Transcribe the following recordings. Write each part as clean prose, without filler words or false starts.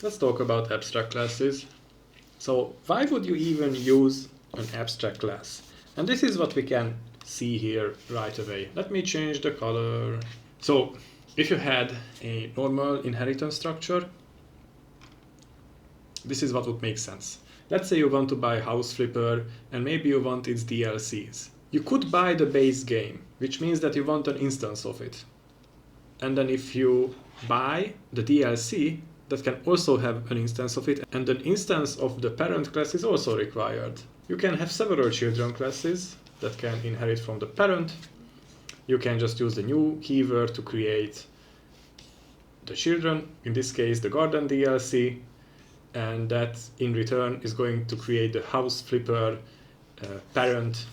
Let's talk about abstract classes. So why would you even use an abstract class? And this is what we can see here right away. Let me change the color. So if you had a normal inheritance structure, this is what would make sense. Let's say you want to buy House Flipper and maybe you want its DLCs. You could buy the base game, which means that you want an instance of it. And then if you buy the DLC, that can also have an instance of it, and an instance of the parent class is also required. You can have several children classes that can inherit from the parent. You can just use the new keyword to create the children, in this case the garden DLC, and that in return is going to create the House Flipper parent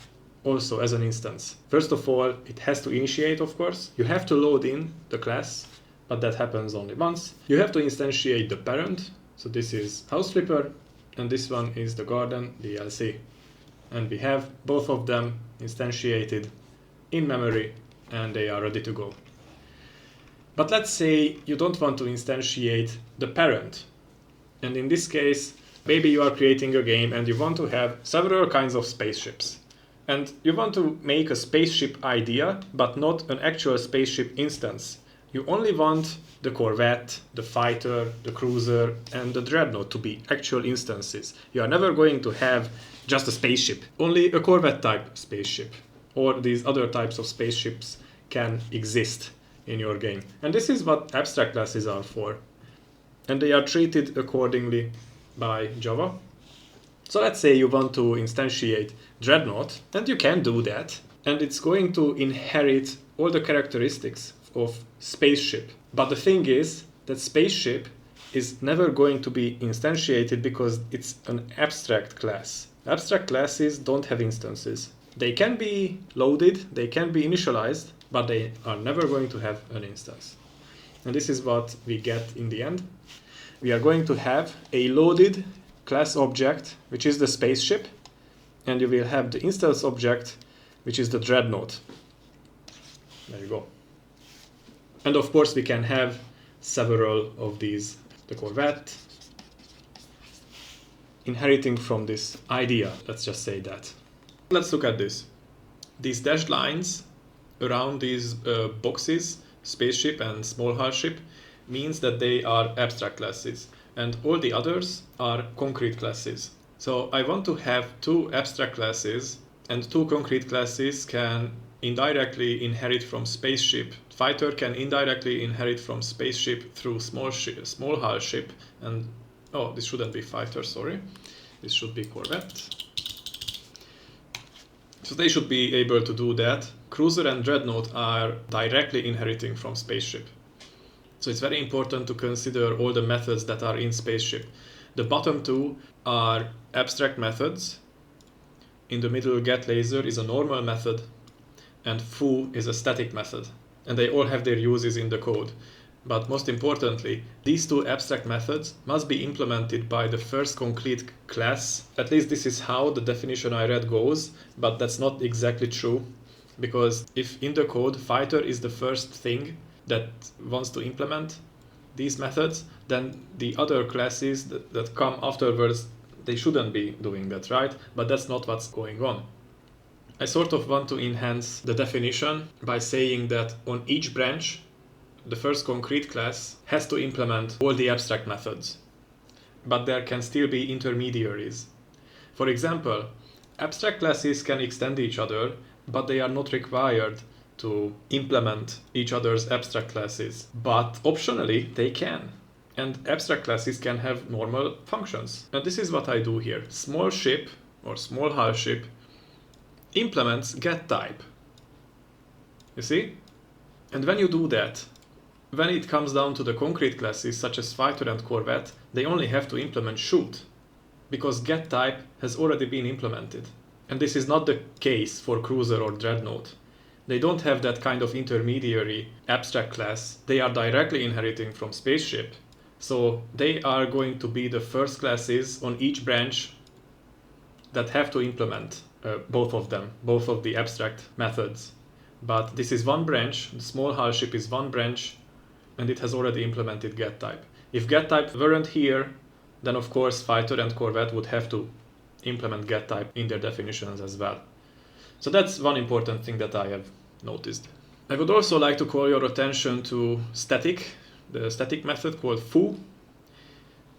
also as an instance. First of all, it has to initiate, of course. You have to load in the class, but that happens only once. You have to instantiate the parent. So this is House Flipper, and this one is the garden DLC. And we have both of them instantiated in memory, and they are ready to go. But let's say you don't want to instantiate the parent. And in this case, maybe you are creating a game and you want to have several kinds of spaceships. And you want to make a spaceship idea, but not an actual spaceship instance. You only want the Corvette, the fighter, the cruiser, and the dreadnought to be actual instances. You are never going to have just a spaceship. Only a Corvette type spaceship or these other types of spaceships can exist in your game. And this is what abstract classes are for. And they are treated accordingly by Java. So let's say you want to instantiate Dreadnought, and you can do that, and it's going to inherit all the characteristics of spaceship. But the thing is that spaceship is never going to be instantiated because it's an abstract class. Abstract classes don't have instances. They can be loaded, they can be initialized, but they are never going to have an instance. And this is what we get in the end. We are going to have a loaded class object, which is the spaceship, and you will have the instance object, which is the dreadnought. There you go. And of course we can have several of these, the Corvette, inheriting from this idea, let's just say that. Let's look at this. These dashed lines around these boxes, spaceship and small hull ship, means that they are abstract classes, and all the others are concrete classes. So I want to have two abstract classes, and two concrete classes can indirectly inherit from spaceship. Fighter can indirectly inherit from spaceship through small hull ship, and oh, this shouldn't be fighter, sorry. This should be Corvette. So they should be able to do that. Cruiser and Dreadnought are directly inheriting from spaceship. So it's very important to consider all the methods that are in spaceship. The bottom two are abstract methods. In the middle, getLaser is a normal method, and foo is a static method. And they all have their uses in the code. But most importantly, these two abstract methods must be implemented by the first concrete class. At least this is how the definition I read goes, but that's not exactly true. Because if in the code fighter is the first thing that wants to implement these methods, then the other classes that come afterwards, they shouldn't be doing that, right? But that's not what's going on. I sort of want to enhance the definition by saying that on each branch, the first concrete class has to implement all the abstract methods. But there can still be intermediaries. For example, abstract classes can extend each other, but they are not required to implement each other's abstract classes. But optionally, they can. And abstract classes can have normal functions. And this is what I do here. Small ship or small hull ship implements getType. You see? And when you do that, when it comes down to the concrete classes such as fighter and Corvette, they only have to implement shoot, because getType has already been implemented. And this is not the case for cruiser or dreadnought. They don't have that kind of intermediary abstract class. They are directly inheriting from spaceship. So they are going to be the first classes on each branch that have to implement both of them, both of the abstract methods. But this is one branch, the small hull ship is one branch, and it has already implemented getType. If getType weren't here, then of course fighter and corvette would have to implement getType in their definitions as well. So that's one important thing that I have noticed. I would also like to call your attention to the static method called foo.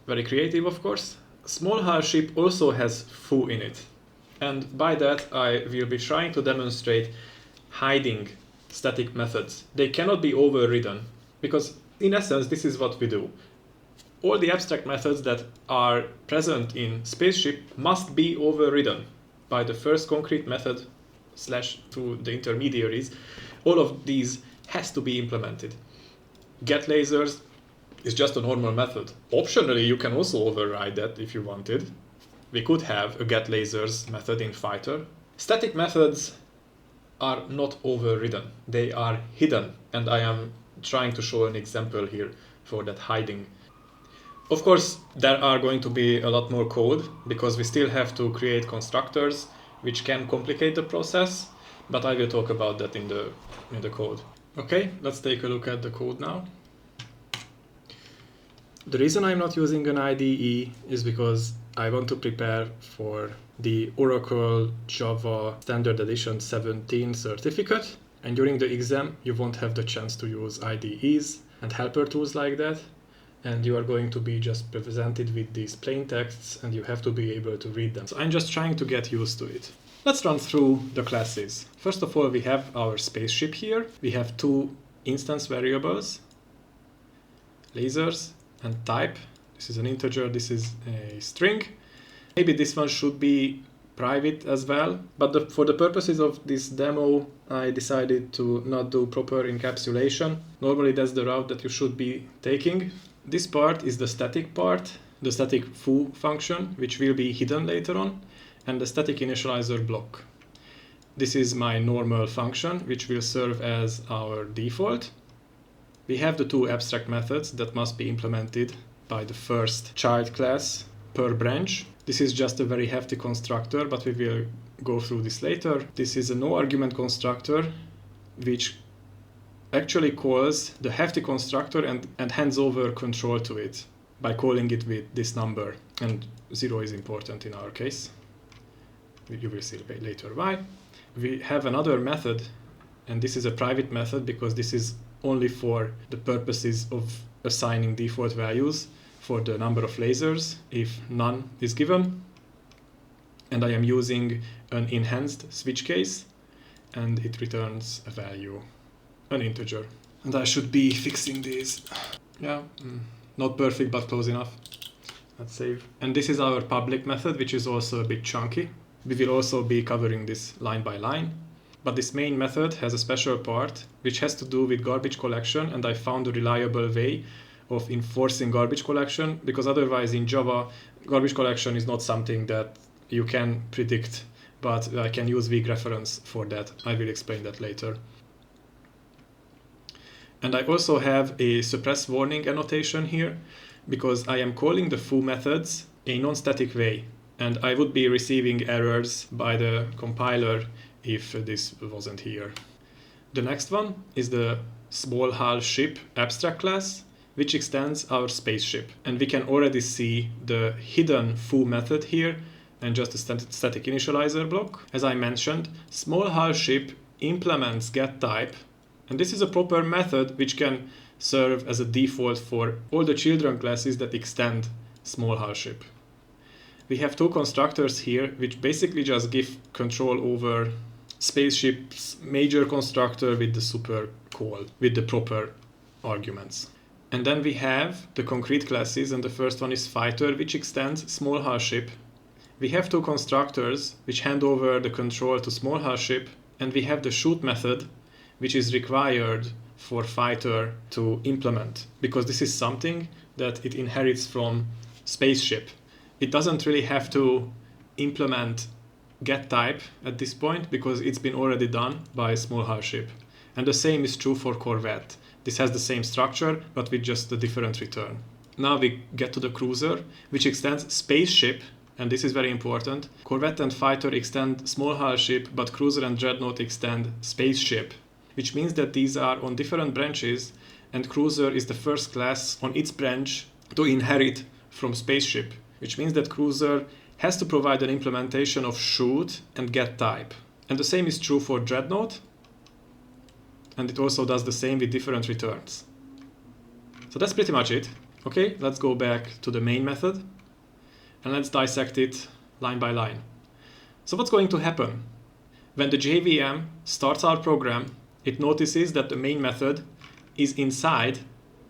Very creative, of course. Small hull ship also has foo in it. And by that I will be trying to demonstrate hiding static methods. They cannot be overridden, because in essence this is what we do. All the abstract methods that are present in Spaceship must be overridden by the first concrete method / through the intermediaries. All of these has to be implemented. Get lasers is just a normal method. Optionally, you can also override that if you wanted. We could have a get lasers method in fighter. Static methods are not overridden. They are hidden, and I am trying to show an example here for that hiding. Of course, there are going to be a lot more code, because we still have to create constructors, which can complicate the process, but I will talk about that in the code. Okay, let's take a look at the code now. The reason I'm not using an IDE is because I want to prepare for the Oracle Java Standard Edition 17 certificate, and during the exam you won't have the chance to use IDEs and helper tools like that, and you are going to be just presented with these plain texts and you have to be able to read them. So I'm just trying to get used to it. Let's run through the classes. First of all, we have our spaceship here. We have two instance variables, lasers and type. This is an integer, this is a string. Maybe this one should be private as well, but for the purposes of this demo, I decided to not do proper encapsulation. Normally that's the route that you should be taking. This part is the static part, the static foo function, which will be hidden later on, and the static initializer block. This is my normal function, which will serve as our default. We have the two abstract methods that must be implemented by the first child class per branch. This is just a very hefty constructor, but we will go through this later. This is a no argument constructor, which actually calls the hefty constructor and hands over control to it by calling it with this number. And 0 is important in our case. You will see later why. We have another method, and this is a private method because this is only for the purposes of assigning default values for the number of lasers if none is given. And I am using an enhanced switch case, and it returns a value, an integer. And I should be fixing these. Yeah, not perfect, but close enough. Let's save. And this is our public method, which is also a bit chunky. We will also be covering this line by line. But this main method has a special part which has to do with garbage collection, and I found a reliable way of enforcing garbage collection, because otherwise in Java, garbage collection is not something that you can predict, but I can use weak reference for that. I will explain that later. And I also have a suppress warning annotation here, because I am calling the foo methods a non-static way, and I would be receiving errors by the compiler if this wasn't here. The next one is the small hull ship abstract class, which extends our spaceship. And we can already see the hidden foo method here and just a static initializer block. As I mentioned, small hull ship implements getType, and this is a proper method which can serve as a default for all the children classes that extend small hull ship. We have two constructors here which basically just give control over spaceship's major constructor with the super call, with the proper arguments. And then we have the concrete classes, and the first one is fighter, which extends small hull ship. We have two constructors which hand over the control to small hull ship, and we have the shoot method, which is required for fighter to implement, because this is something that it inherits from spaceship. It doesn't really have to implement getType at this point because it's been already done by small hull ship. And the same is true for corvette. This has the same structure, but with just a different return. Now we get to the cruiser, which extends spaceship, and this is very important. Corvette and fighter extend small hull ship, but cruiser and dreadnought extend spaceship, which means that these are on different branches, and cruiser is the first class on its branch, to inherit from spaceship, which means that cruiser has to provide an implementation of shoot and get type. And the same is true for dreadnought, and it also does the same with different returns. So that's pretty much it. Okay, let's go back to the main method and let's dissect it line by line. So what's going to happen? When the JVM starts our program, it notices that the main method is inside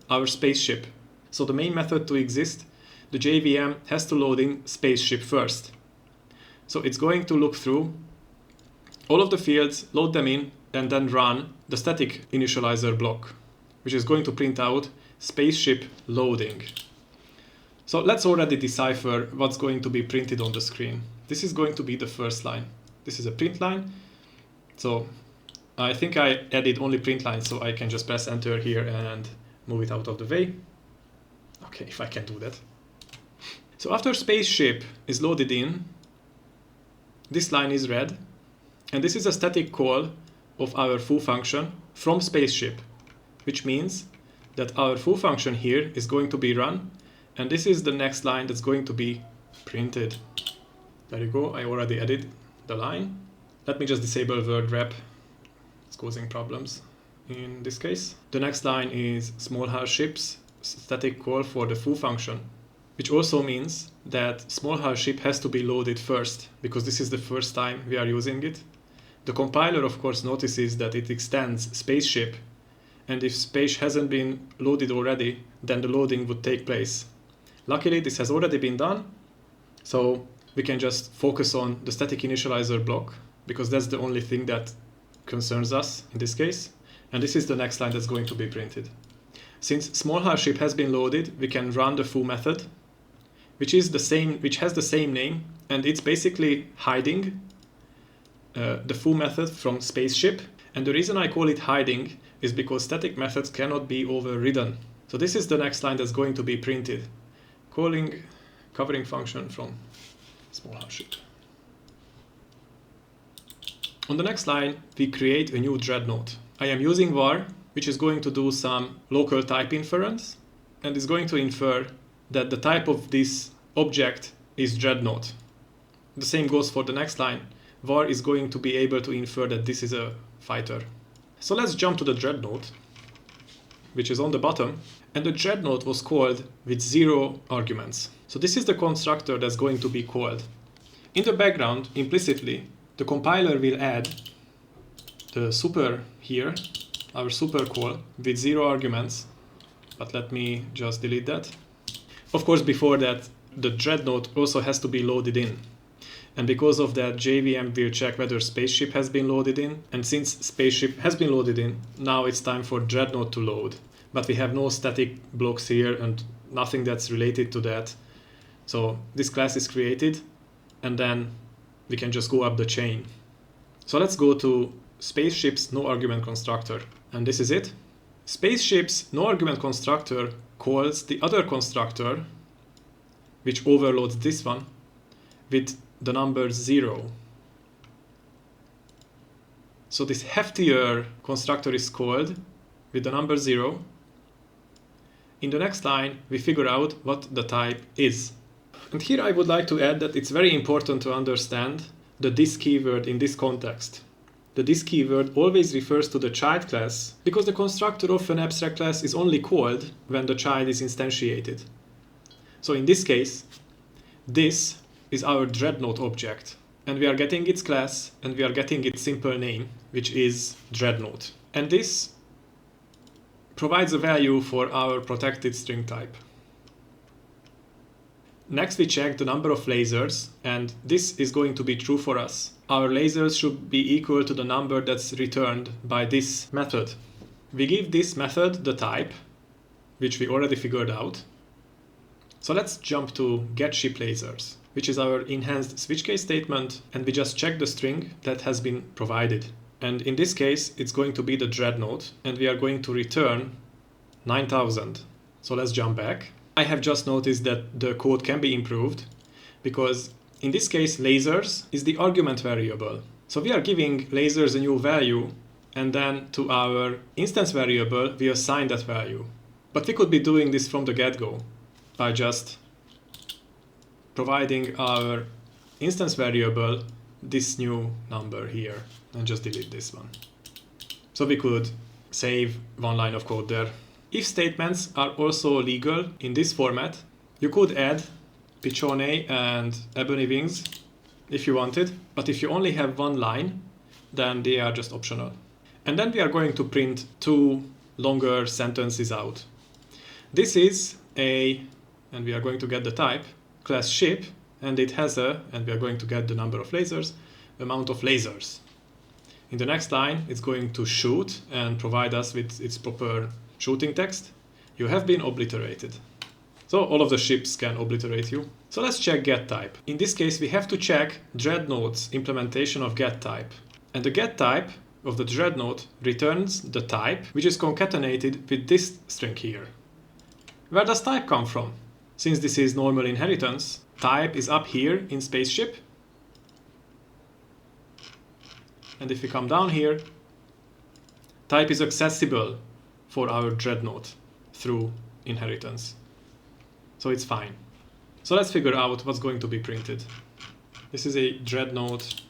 our spaceship. So the main method to exist, the JVM has to load in spaceship first. So it's going to look through all of the fields, load them in, and then run the static initializer block, which is going to print out spaceship loading. So let's already decipher what's going to be printed on the screen. This is going to be the first line. This is a print line. So I think I added only print lines, so I can just press enter here and move it out of the way. Okay, if I can do that. So after spaceship is loaded in, this line is read, and this is a static call of our foo function from spaceship, which means that our foo function here is going to be run, and this is the next line that's going to be printed. There you go, I already added the line. Let me just disable word wrap, it's causing problems in this case. The next line is small hull ships static call for the foo function, which also means that small hull ship has to be loaded first, because this is the first time we are using it. The compiler of course notices that it extends spaceship, and if space hasn't been loaded already, then the loading would take place. Luckily this has already been done, so we can just focus on the static initializer block, because that's the only thing that concerns us in this case. And this is the next line that's going to be printed. Since small hull ship has been loaded, we can run the foo method, which has the same name, and it's basically hiding the foo method from spaceship. And the reason I call it hiding is because static methods cannot be overridden. So this is the next line that's going to be printed. Calling covering function from small hull ship. On the next line, we create a new dreadnought. I am using var, which is going to do some local type inference, and is going to infer that the type of this object is dreadnought. The same goes for the next line. Var is going to be able to infer that this is a fighter. So let's jump to the dreadnought, which is on the bottom, and the dreadnought was called with 0 arguments. So this is the constructor that's going to be called. In the background, implicitly, the compiler will add the super here, our super call, with 0 arguments, but let me just delete that. Of course, before that, the dreadnought also has to be loaded in. And because of that, JVM will check whether spaceship has been loaded in. And since spaceship has been loaded in, now it's time for dreadnought to load. But we have no static blocks here and nothing that's related to that. So this class is created, and then we can just go up the chain. So let's go to spaceship's no argument constructor. And this is it. Spaceship's no argument constructor calls the other constructor, which overloads this one, with the number 0. So this heftier constructor is called with the number 0. In the next line, we figure out what the type is. And here I would like to add that it's very important to understand the this keyword in this context. The this keyword always refers to the child class, because the constructor of an abstract class is only called when the child is instantiated. So in this case, this is our dreadnought object, and we are getting its class, and we are getting its simple name, which is dreadnought. And this provides a value for our protected string type. Next we check the number of lasers, and this is going to be true for us. Our lasers should be equal to the number that's returned by this method. We give this method the type, which we already figured out. So let's jump to getShipLasers, which is our enhanced switch case statement, and we just check the string that has been provided. And in this case, it's going to be the dreadnought, and we are going to return 9000. So let's jump back. I have just noticed that the code can be improved, because in this case, lasers is the argument variable. So we are giving lasers a new value, and then to our instance variable, we assign that value. But we could be doing this from the get-go. by just providing our instance variable this new number here and just delete this one. So we could save one line of code there. If statements are also legal in this format, you could add Pichone and Ebony Wings if you wanted, but if you only have one line, then they are just optional. And then we are going to print two longer sentences out. This is and we are going to get the type, class ship, and it has and we are going to get the number of lasers, amount of lasers. In the next line, it's going to shoot and provide us with its proper shooting text. You have been obliterated. So all of the ships can obliterate you. So let's check get type. In this case, we have to check Dreadnought's implementation of get type. And the get type of the Dreadnought returns the type, which is concatenated with this string here. Where does type come from? Since this is normal inheritance, type is up here in spaceship. And if we come down here, type is accessible for our Dreadnought through inheritance. So it's fine. So let's figure out what's going to be printed. This is a Dreadnought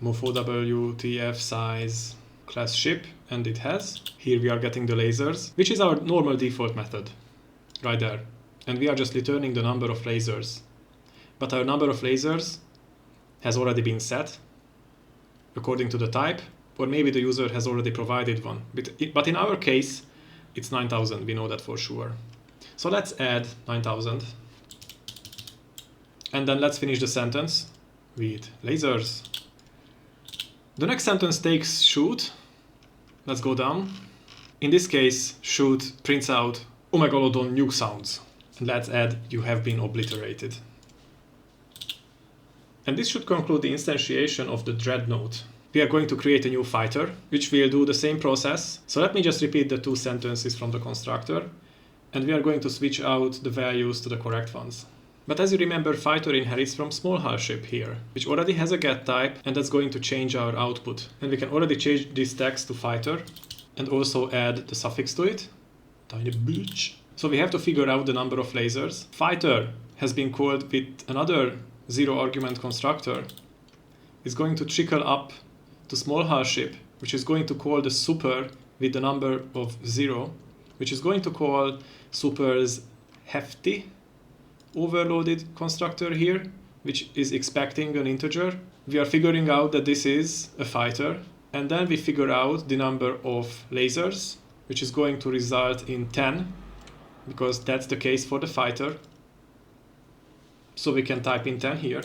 MoFOW TF size class ship, and it has. Here we are getting the lasers, which is our normal default method, right there. And we are just returning the number of lasers. But our number of lasers has already been set according to the type, or maybe the user has already provided one. But in our case, it's 9,000, we know that for sure. So let's add 9,000. And then let's finish the sentence with lasers. The next sentence takes shoot. Let's go down. In this case, shoot prints out Omegalodon nuke sounds. And let's add you have been obliterated. And this should conclude the instantiation of the Dreadnought. We are going to create a new fighter, which will do the same process. So let me just repeat the two sentences from the constructor. And we are going to switch out the values to the correct ones. But as you remember, fighter inherits from small hull ship here, which already has a get type, and that's going to change our output. And we can already change this text to fighter and also add the suffix to it. Tiny bitch. So we have to figure out the number of lasers. Fighter has been called with another zero argument constructor. It's going to trickle up to small hull ship, which is going to call the super with the number of 0, which is going to call super's hefty overloaded constructor here, which is expecting an integer. We are figuring out that this is a fighter, and then we figure out the number of lasers, which is going to result in 10, because that's the case for the fighter. So we can type in 10 here.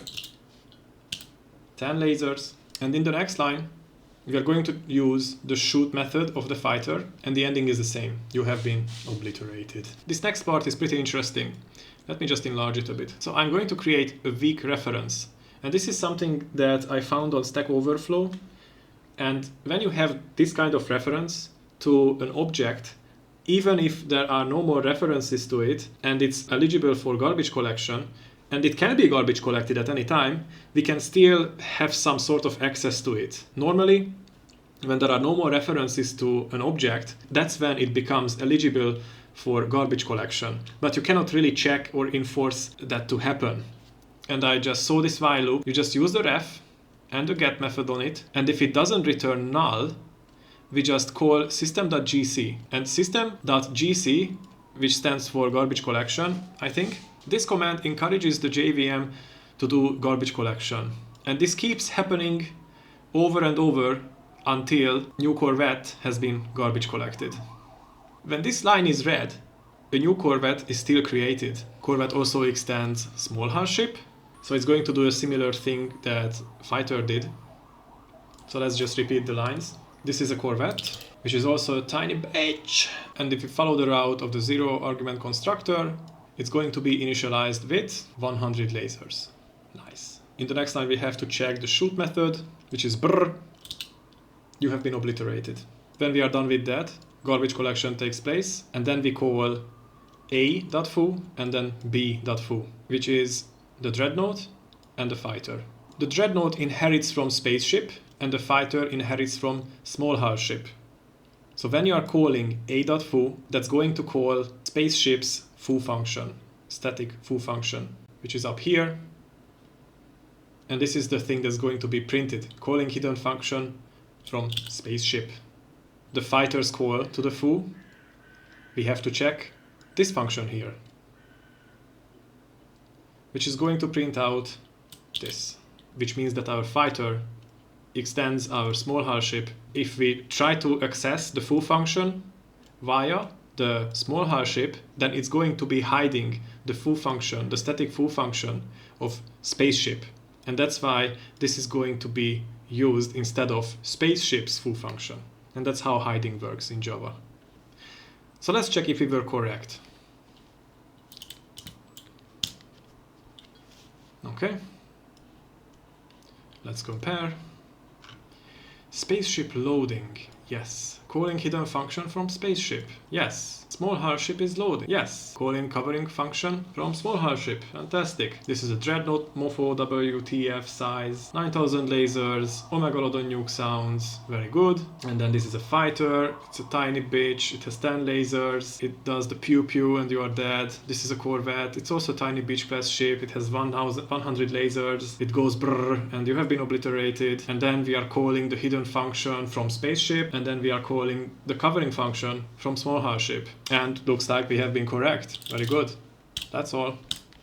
10 lasers. And in the next line, we are going to use the shoot method of the fighter, and the ending is the same. You have been obliterated. This next part is pretty interesting. Let me just enlarge it a bit. So I'm going to create a weak reference. And this is something that I found on Stack Overflow. And when you have this kind of reference to an object, even if there are no more references to it, and it's eligible for garbage collection, and it can be garbage collected at any time, we can still have some sort of access to it. Normally, when there are no more references to an object, that's when it becomes eligible for garbage collection. But you cannot really check or enforce that to happen. And I just saw this while loop. You just use the ref and the get method on it. And if it doesn't return null, we just call system.gc. And system.gc, which stands for garbage collection, I think, this command encourages the JVM to do garbage collection. And this keeps happening over and over until new Corvette has been garbage collected. When this line is read, a new Corvette is still created. Corvette also extends small hull ship, so it's going to do a similar thing that fighter did. So let's just repeat the lines. This is a Corvette, which is also a tiny bitch. And if you follow the route of the zero argument constructor, it's going to be initialized with 100 lasers. Nice. In the next line, we have to check the shoot method, which is brr. You have been obliterated. When we are done with that, garbage collection takes place, and then we call a.foo and then b.foo, which is the Dreadnought and the fighter. The Dreadnought inherits from spaceship, and the fighter inherits from small hull ship. So when you are calling a.foo, that's going to call spaceship's foo function. static foo function, which is up here. And this is the thing that's going to be printed, calling hidden function from spaceship. The fighter's call to the foo, we have to check this function here, which is going to print out this, which means that our fighter extends our small hull ship. If we try to access the foo function via the small hull ship, then it's going to be hiding the foo function, the static foo function of spaceship. And that's why this is going to be used instead of spaceship's foo function. And that's how hiding works in Java. So let's check if we were correct. Okay. Let's compare. Spaceship loading. Yes. Calling hidden function from spaceship. Yes. Small hull ship is loading. Yes. Calling covering function from small hull ship. Fantastic. This is a Dreadnought Mofo WTF size. 9000 lasers. Omegalodon nuke sounds. Very good. And then this is a fighter. It's a tiny bitch. It has 10 lasers. It does the pew pew and you are dead. This is a corvette. It's also a tiny bitch class ship. It has 100 lasers. It goes brrr and you have been obliterated. And then we are calling the hidden function from spaceship. And then we are calling the covering function from small hull ship. And looks like we have been correct. Very good. That's all.